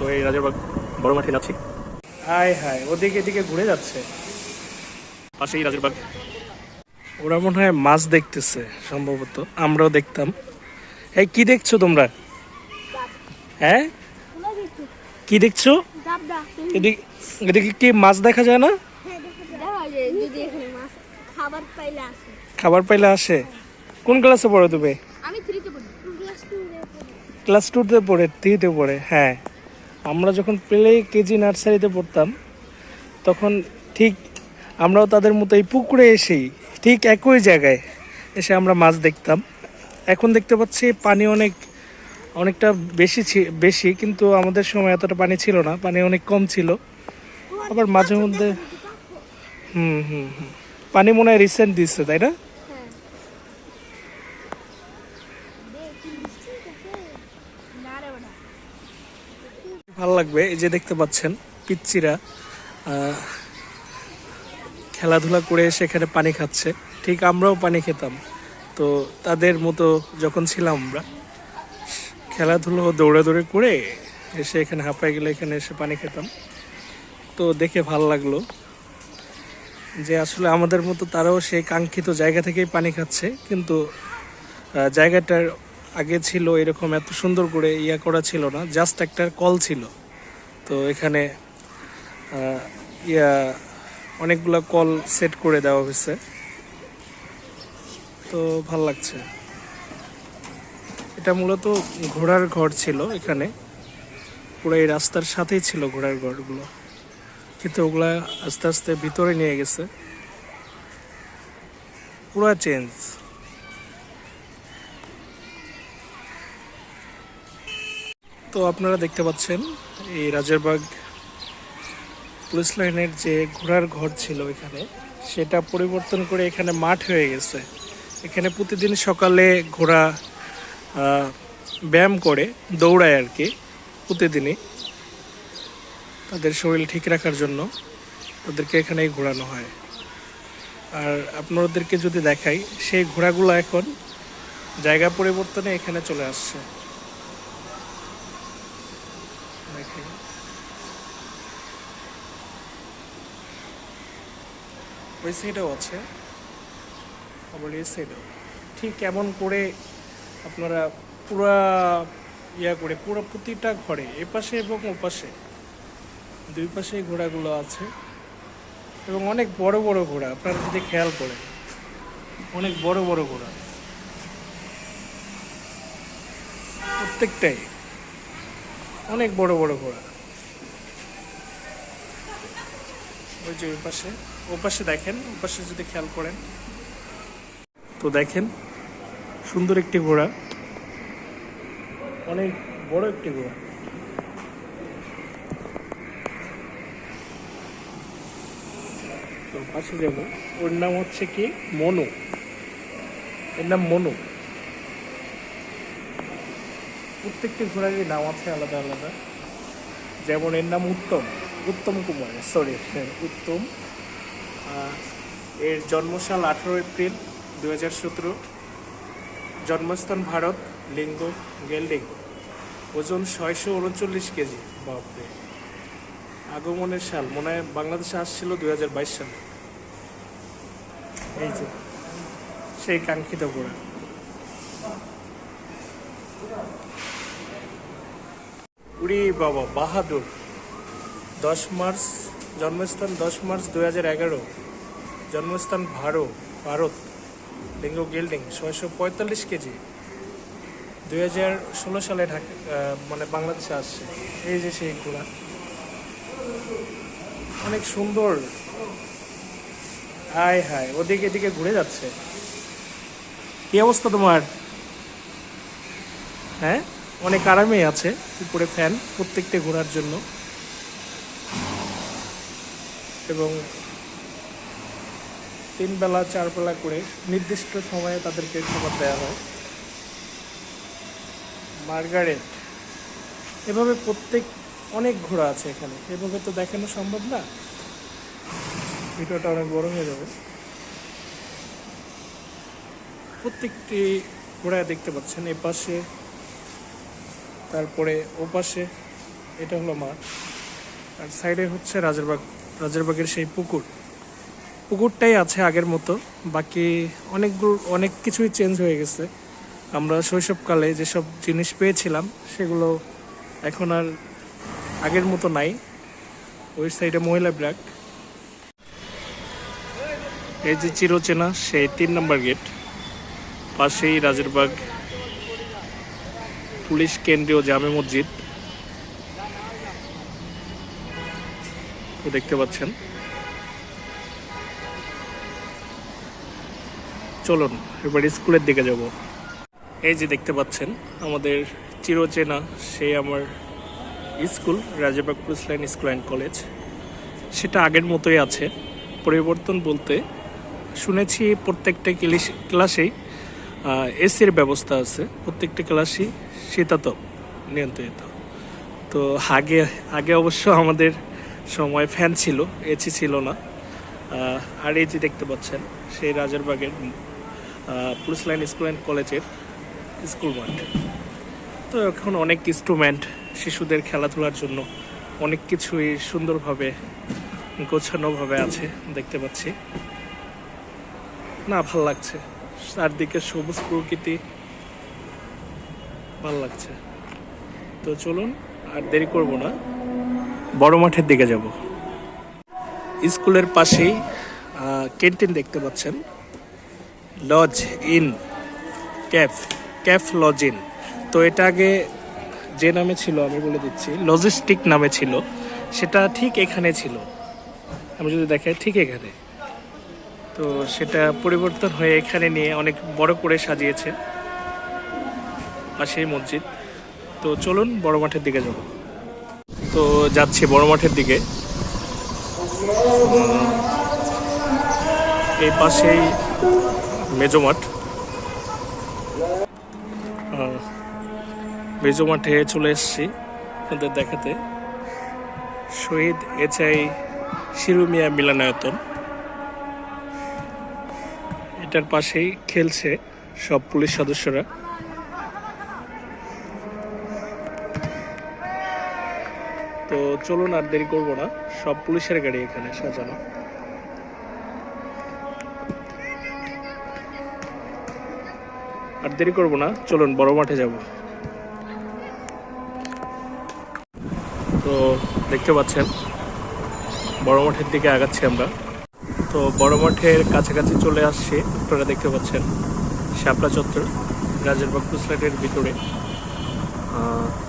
তো এই রাজারবাগ বড় মাঠে যাচ্ছি। হায় হায়, ওদিকে এদিকে ঘুরে যাচ্ছে। পাশেই রাজারবাগ। ওরা মনে হয় মাছ দেখতেছে সম্ভবত, আমরাও দেখতাম। এই কি দেখছো তোমরা? হ্যাঁ, কি দেখছো? এদিকে এদিকে কি মাছ দেখা যায় না? খাবার পাইলে আসে। কোন ক্লাসে পড়ো তুমি? ক্লাস 2-তে পড়ে, 3-তে পড়ে। হ্যাঁ, আমরা যখন প্লে কেজি নার্সারিতে পড়তাম তখন ঠিক আমরাও তাদের মতো এই পুকুরে এসেই ঠিক একই জায়গায় এসে আমরা মাছ দেখতাম। এখন দেখতে পাচ্ছি পানি অনেকটা বেশি, কিন্তু আমাদের সময় এতটা পানি ছিল না, পানি অনেক কম ছিল। আবার মাঝে মধ্যে হুম হুম হুম পানি মনে হয় রিসেন্ট দিচ্ছে, তাই না? ভালো লাগবে। এই যে দেখতে পাচ্ছেন পিচ্চিরা খেলাধুলা করে সেখানে পানি খাচ্ছে, ঠিক আমরাও পানি খেতাম। তো তাদের মতো যখন ছিলাম আমরা, খেলাধুলো দৌড়াদৌড়ি করে এসে এখানে হাঁপায় গেলে এখানে এসে পানি খেতাম। তো দেখে ভালো লাগলো যে আসলে আমাদের মতো তারাও সেই কাঙ্ক্ষিত জায়গা থেকেই পানি খাচ্ছে, কিন্তু জায়গাটার আগে ছিল এরকম এত সুন্দর করে করা ছিল না, জাস্ট একটা কল ছিল। তো এখানে আহ, ইয়া অনেকগুলা কল সেট করে দেওয়া হয়েছে, তো ভাল লাগছে। এটা মূলত ঘোড়ার ঘর ছিল এখানে, পুরো এই রাস্তার সাথেই ছিল ঘোড়ার ঘরগুলো, কিন্তু ওগুলা আস্তে আস্তে ভিতরে নিয়ে গেছে, পুরো চেঞ্জ। তো আপনারা দেখতে পাচ্ছেন এই রাজারবাগ পুলিশ লাইনের যে ঘোড়ার ঘর ছিল এখানে, সেটা পরিবর্তন করে এখানে মাঠ হয়ে গেছে। এখানে প্রতিদিন সকালে ঘোড়া ব্যায়াম করে, দৌড়ায় আর কি, প্রতিদিনই তাদের শরীর ঠিক রাখার জন্য তাদেরকে এখানেই ঘোরানো হয়। আর আপনাদেরকে যদি দেখাই, সেই ঘোড়াগুলো এখন জায়গা পরিবর্তনে এখানে চলে আসছে। দেখেন, ওই সাইডেও আছে, আবার এই সাইডেও। ঠিক কেমন করে আপনারা পুরা করে পুরো প্রতিটা ঘরে এপাশে এবং ওপাশে দুই পাশেই ঘোড়াগুলো আছে, এবং অনেক বড় বড় ঘোড়া। আপনারা যদি খেয়াল করেন, অনেক বড় বড় ঘোড়া প্রত্যেকটাই, অনেক বড় বড় ঘোড়া। ওই যে ওপাশে দেখেন, ওপাশে যদি খেয়াল করেন তো দেখেন সুন্দর একটি ঘোড়া, অনেক বড় একটি ঘোড়া। তো পাশে যাব, ওর নাম হচ্ছে কি মনু, এর নাম মনু। প্রত্যেকটি ঘোড়ারই নাম আছে আলাদা আলাদা। যেমন এর নাম উত্তম কুমার, সরি, উত্তম। এর জন্মসাল 18 এপ্রিল 2017, জন্মস্থান ভারত, লিঙ্গ গেল্ডিং, ওজন 639 কেজি। বাপরে, আগমনের সাল মনে হয় বাংলাদেশে আসছিল 2022 সালে। এই যে সেই কাঙ্ক্ষিত ঘোড়া। উড়ি বাবা, বাহাদুর, 10 মার্চ জন্মস্থান, 10 মার্চ 2011, জন্মস্থান ভারত, লিঙ্গ গেল্ডিং, 645 কেজি। 2016 সালে ঢাকা মানে বাংলাদেশে আসছে। এই যে সেই ঘোড়া, অনেক সুন্দর। হায় হায়, ওদিকে এদিকে ঘুরে যাচ্ছে। কি অবস্থা তোমার? হ্যাঁ, অনেক আরামে আছে, উপরে ফ্যান প্রত্যেকটা ঘোরার জন্য, এবং 3 বেলা 4 বেলা করে নির্দিষ্ট সময়ে তাদেরকে খাবার দেওয়া হয়। মার্গারেট, এভাবে অনেক ঘোড়া আছে এখানে, এভাবে তো দেখানো সম্ভব না, ভিডিওটা অনেক বড় হয়ে যাবে। প্রত্যেকটি ঘোড়া দেখতে পাচ্ছেন, এপাশে, তারপরে ওপাশে, এটা হলো মাঠ, আর সাইডে হচ্ছে রাজারবাগের সেই পুকুরটাই আছে আগের মতো। বাকি অনেক কিছুই চেঞ্জ হয়ে গেছে। আমরা শৈশবকালে যেসব জিনিস পেয়েছিলাম সেগুলো এখন আর আগের মতো নাই। ওই সাইডে মহিলা ব্র্যাক, এই যে চিরচেনা সেই 3 নম্বর গেট, পাশেই রাজারবাগ পুলিশ কেন্দ্রীয় জামে মসজিদ দেখতে পাচ্ছেন। চলুন এবার স্কুলের দিকে যাব। এই যে দেখতে পাচ্ছেন আমাদের চিরচেনা সেই আমার school, Rajarbagh police line school and college. সেটা আগের মতোই আছে, পরিবর্তন বলতে শুনেছি প্রত্যেকটা ক্লাসেই এসির ব্যবস্থা আছে, প্রত্যেকটা ক্লাসই শীতাতপ নিয়ন্ত্রিত। তো আগে অবশ্য আমাদের সময় ফ্যান ছিল, এসি ছিল না। আর এই যে দেখতে পাচ্ছেন সেই রাজারবাগের পুলিশ লাইন স্কুল অ্যান্ড কলেজের স্কুল মাঠ। তো এখন অনেক ইনস্ট্রুমেন্ট শিশুদের খেলাধুলার জন্য অনেক কিছুই সুন্দরভাবে গোছানোভাবে আছে দেখতে পাচ্ছি। না, ভাল লাগছে, চারদিকে সবুজ প্রকৃতি, ভাল লাগছে। তো চলুন আর দেরি করব না, বড় মাঠের দিকে যাব। স্কুলের পাশেই ক্যান্টিন দেখতে পাচ্ছেন, lodge in cafe lodge in. তো এটা আগে যে নামে ছিল আমি বলে দিচ্ছি, লজিস্টিক নামে ছিল। সেটা ঠিক এখানে ছিল, আমি যদি দেখাই ঠিক এখানে। তো সেটা পরিবর্তন হয়ে এখানে নিয়ে অনেক বড় করে সাজিয়েছে, পাশেই মসজিদ। তো চলুন বড় মাঠের দিকে যাব। তো যাচ্ছি বড় মাঠের দিকে। এই পাশেই মেজো মাঠ, মেজো মাঠে চলে এসেছি আপনাদের দেখাতে। শহীদ এচআই শিরু মিয়া মিলনায়তন, এটার পাশেই খেলছে সব পুলিশ সদস্যরা। তো চলুন আর দেরি করবো না, সব পুলিশের গাড়ি এখানে সাজানো। আর দেরি করবো না, চলুন বড় মাঠে যাব। তো দেখতে পাচ্ছেন বড় মাঠের দিকে আগাচ্ছি আমরা। তো বড় মাঠের কাছাকাছি চলে আসছে, আপনারা দেখতে পাচ্ছেন শাপলা চত্বর রাজারবাগ পুলিশ লাইনের ভিতরে।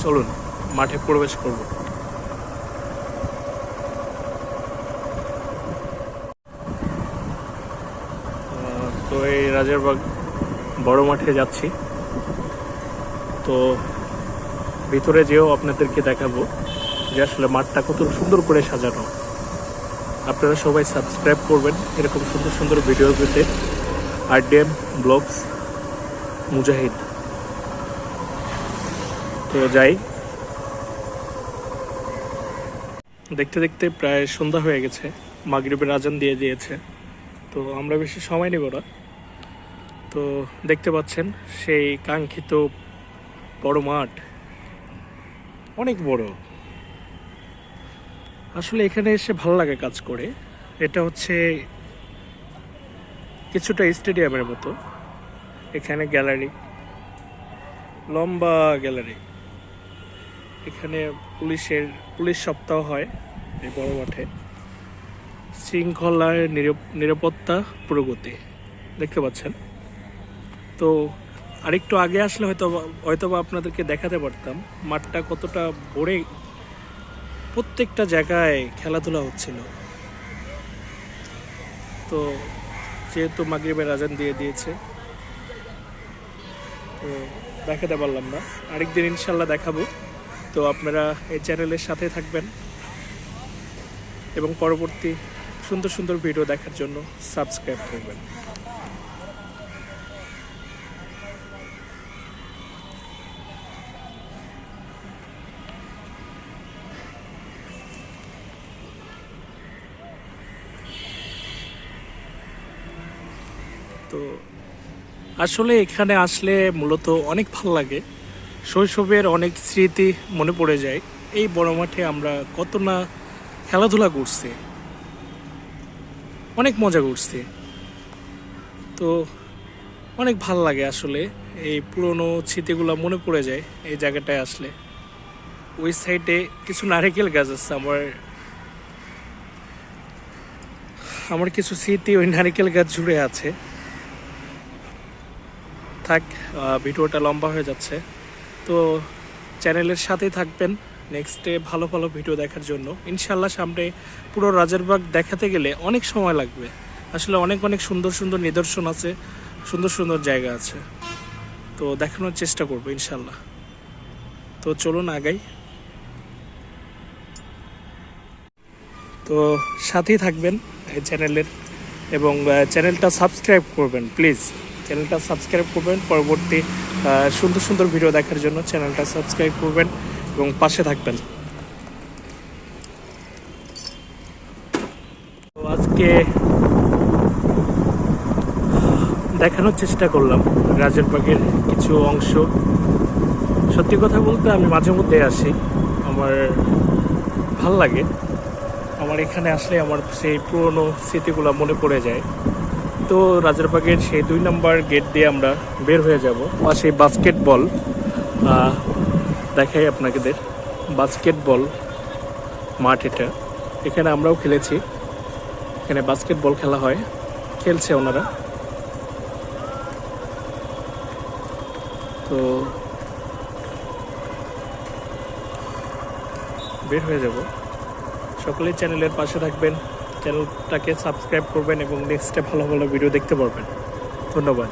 চলুন মাঠে প্রবেশ করব। তো এই রাজারবাগ বড় মাঠে যাচ্ছি। তো ভিতরে যেও আপনাদেরকে দেখাবো যে আসলে মাঠটা কত সুন্দর করে সাজানো। আপনারা সবাই সাবস্ক্রাইব করবেন এরকম সুন্দর সুন্দর ভিডিও পেতে। RDM ব্লগস মুজাহিদ। তো যাই, দেখতে দেখতে প্রায় সন্ধ্যা হয়ে গেছে, মাগরিবের আজান দিয়ে দিয়েছে। তো আমরা বেশি সময় নেব না। তো দেখতে পাচ্ছেন সেই কাঙ্ক্ষিত বড় মাঠ, অনেক বড়। আসলে এখানে এসে ভালো লাগে কাজ করে। এটা হচ্ছে কিছুটা স্টেডিয়ামের মতো। এখানে গ্যালারি, লম্বা গ্যালারি। এখানে পুলিশ সপ্তাহ হয় এই বড় মাঠে। শৃঙ্খলার নিরাপত্তা প্রগতি দেখতে পাচ্ছেন। তো আরেকটু আগে আসলে হয়তোবা আপনাদেরকে দেখাতে পারতাম মাঠটা কতটা ভরে, প্রত্যেকটা জায়গায় খেলাধুলা হচ্ছিল। তো যেহেতু মাগরিবের আজান দিয়ে দিয়েছে, তো দেখাতে পারলাম না, আরেকদিন ইনশাল্লাহ দেখাবো। তো আপনারা এই চ্যানেলের সাথে থাকবেন এবং পরবর্তী সুন্দর সুন্দর ভিডিও দেখার জন্য সাবস্ক্রাইব করবেন। তো আসলে এখানে আসলে মূলত অনেক ভালো লাগে, শৈশবের অনেক স্মৃতি মনে পড়ে যায়। এই বড় মাঠে আমরা কত না খেলাধুলা করছি, অনেক মজা করছি। তো অনেক ভাল লাগে আসলে, এই পুরনো স্মৃতিগুলো মনে পড়ে যায় এই জায়গাটায় আসলে। ওই সাইডে কিছু নারকেল গাছ আছে, আমার কিছু স্মৃতি ওই নারকেল গাছ জুড়ে আছে। থাক, ভিডিওটা লম্বা হয়ে যাচ্ছে, তো চ্যানেলের সাথেই থাকবেন নেক্সটে ভালো ভালো ভিডিও দেখার জন্য। ইনশাল্লাহ সামনে পুরো রাজারবাগ দেখাতে গেলে অনেক সময় লাগবে, আসলে অনেক অনেক সুন্দর সুন্দর নিদর্শন আছে, সুন্দর সুন্দর জায়গা আছে, তো দেখানোর চেষ্টা করবো ইনশাল্লাহ। তো চলুন আগাই, তো সাথেই থাকবেন এই চ্যানেলের, এবং চ্যানেলটা সাবস্ক্রাইব করবেন প্লিজ, চ্যানেলটা সাবস্ক্রাইব করবেন। পরবর্তী সুন্দর সুন্দর ভিডিও দেখার জন্য চ্যানেলটা সাবস্ক্রাইব করবেন এবং পাশে থাকবেন। তো আজকে দেখানোর চেষ্টা করলাম রাজারবাগের কিছু অংশ। সত্যি কথা বলতে আমি মাঝে মধ্যে আসি, আমার ভাল লাগে, আমার এখানে আসলে আমার সেই পুরনো স্মৃতিগুলো মনে পড়ে যায়। তো রাজারবাগের সেই 2 নম্বর গেট দিয়ে আমরা বের হয়ে যাব। পাশে বাস্কেটবল দেখাই আপনাদের, বাস্কেটবল মাঠ এটা, এখানে আমরাও খেলেছি, এখানে বাস্কেটবল খেলা হয়, খেলছে ওনারা। তো বের হয়ে যাব, সকলেই চ্যানেলের পাশে থাকবেন, চ্যানেলটাকে সাবস্ক্রাইব করবেন এবং নেক্সটে ভালো ভালো ভিডিও দেখতে পারবেন। ধন্যবাদ।